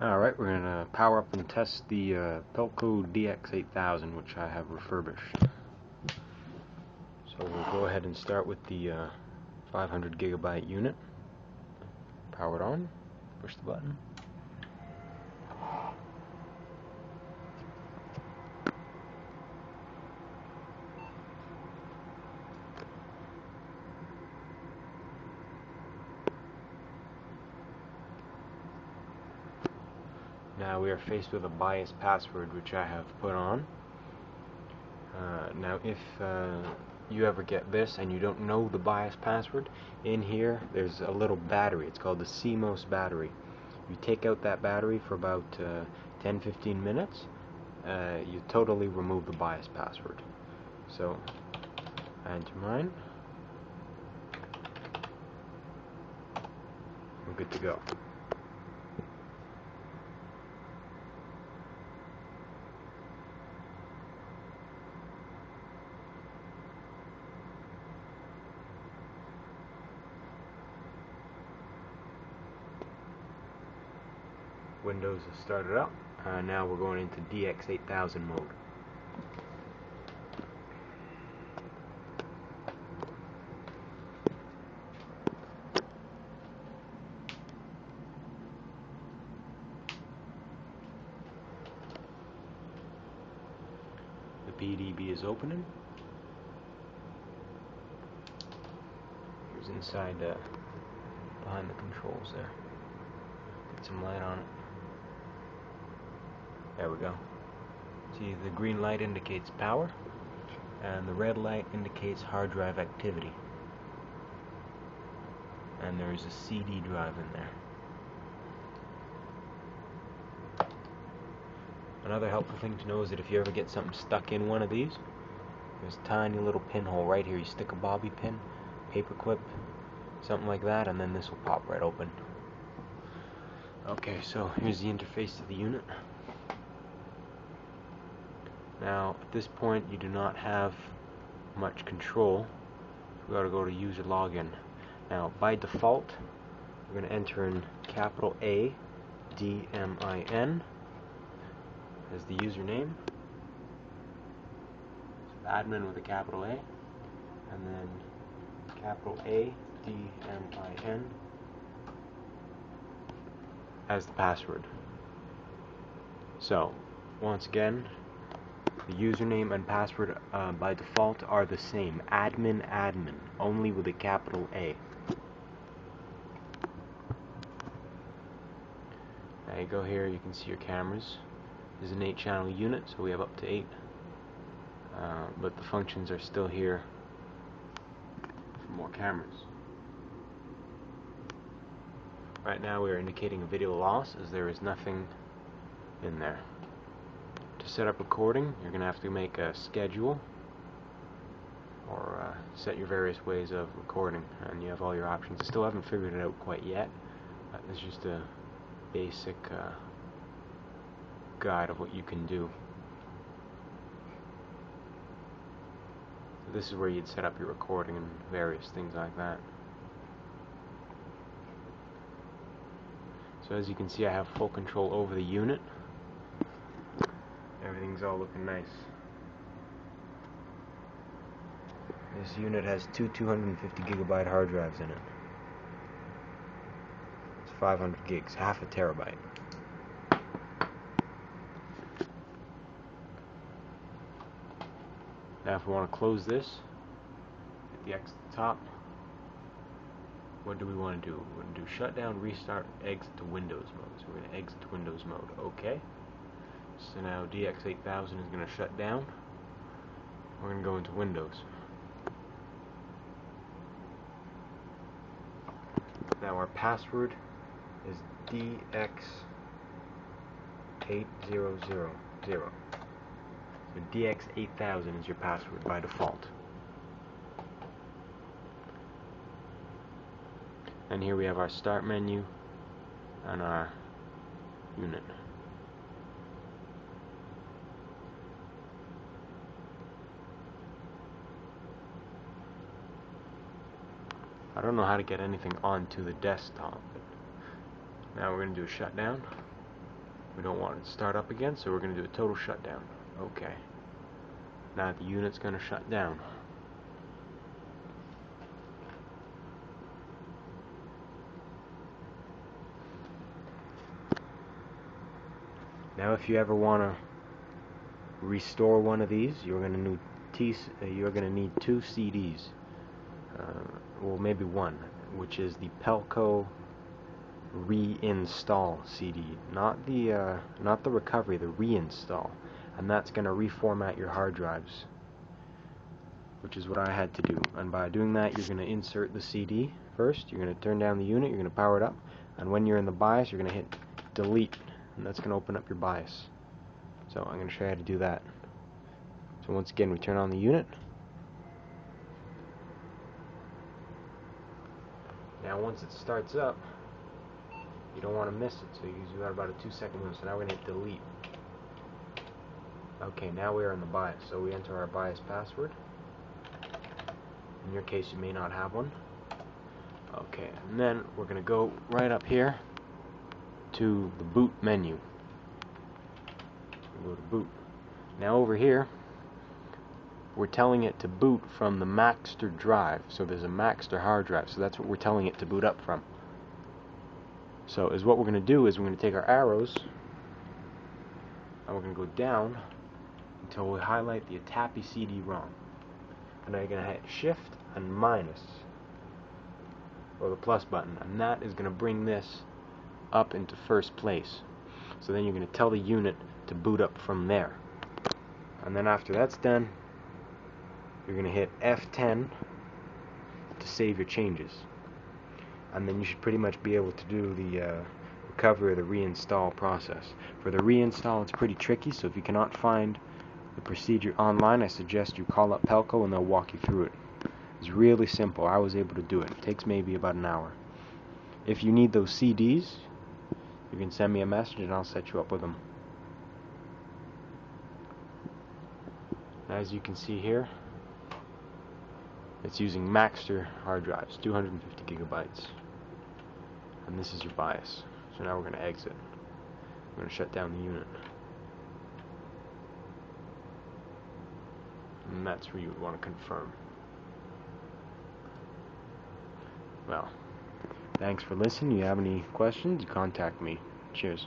Alright, we're going to power up and test the Pelco DX8000, which I have refurbished. So we'll go ahead and start with the 500 gigabyte unit. Power it on, push the button. Now we are faced with a bias password, which I have put on. Now if you ever get this and you don't know the bias password, in here there's a little battery. It's called the CMOS battery. You take out that battery for about 10-15 minutes, you totally remove the bias password. So enter mine. We're good to go. Windows has started up. Now we're going into DX8000 mode. The PDB is opening. Here's inside behind the controls there. Get some light on it. There we go. See, the green light indicates power, and the red light indicates hard drive activity. And there's a CD drive in there. Another helpful thing to know is that if you ever get something stuck in one of these, there's a tiny little pinhole right here. You stick a bobby pin, paper clip, something like that, and then this will pop right open. Okay, so here's the interface to the unit. Now, at this point, you do not have much control. We've got to go to user login. Now, by default, we're going to enter in capital A, D-M-I-N as the username. So admin with a capital A, and then capital A, D-M-I-N as the password. So, once again, the username and password by default are the same. Admin, only with a capital A. Now you go here, you can see your cameras. This is an 8-channel unit, so we have up to 8. But the functions are still here for more cameras. Right now we are indicating a video loss, as there is nothing in there. To set up recording, you're going to have to make a schedule or set your various ways of recording, and you have all your options. I still haven't figured it out quite yet. It's just a basic guide of what you can do. So this is where you'd set up your recording and various things like that. So as you can see, I have full control over the unit. Everything's all looking nice. This unit has two 250 gigabyte hard drives in it. It's 500 gigs, half a terabyte. Now if we want to close this, hit the X at the top. What do we want to do? We're going to do shutdown, restart, exit to Windows mode. So we're going to exit to Windows mode. Okay. So now DX8000 is going to shut down. We're going to go into Windows. Now our password is DX8000. So DX8000 is your password by default. And here we have our start menu and our unit. I don't know how to get anything onto the desktop. Now we're going to do a shutdown. We don't want it to start up again, so we're going to do a total shutdown. Okay. Now the unit's going to shut down. Now if you ever want to restore one of these, you're going to need two CDs. Well, maybe one, which is the Pelco reinstall CD, not the recovery, the reinstall, and that's going to reformat your hard drives, which is what I had to do. And by doing that, you're going to insert the CD first, you're going to turn down the unit, you're going to power it up, and when you're in the BIOS, you're going to hit delete, and that's going to open up your BIOS. So I'm going to show you how to do that. So once again, we turn on the unit. Now once it starts up, you don't want to miss it, so you got about a 2-second window. So now we're going to hit delete. Okay, now we are in the BIOS, so we enter our BIOS password. In your case, you may not have one. Okay, and then we're going to go right up here to the boot menu. We'll go to boot. Now over here, we're telling it to boot from the Maxter drive. So there's a Maxter hard drive, so that's what we're telling it to boot up from. So what we're going to do is we're going to take our arrows and we're going to go down until we highlight the Tappy CD-ROM. And now you're going to hit shift and minus, or the plus button, and that is going to bring this up into first place. So then you're going to tell the unit to boot up from there. And then after that's done, you're going to hit F10 to save your changes. And then you should pretty much be able to do the recovery or the reinstall process. For the reinstall, it's pretty tricky, so if you cannot find the procedure online, I suggest you call up Pelco and they'll walk you through it. It's really simple. I was able to do it. It takes maybe about an hour. If you need those CDs, you can send me a message and I'll set you up with them. As you can see here, it's using Maxter hard drives, 250 gigabytes. And this is your BIOS. So now we're going to exit. We're going to shut down the unit. And that's where you would want to confirm. Well, thanks for listening. If you have any questions, you contact me. Cheers.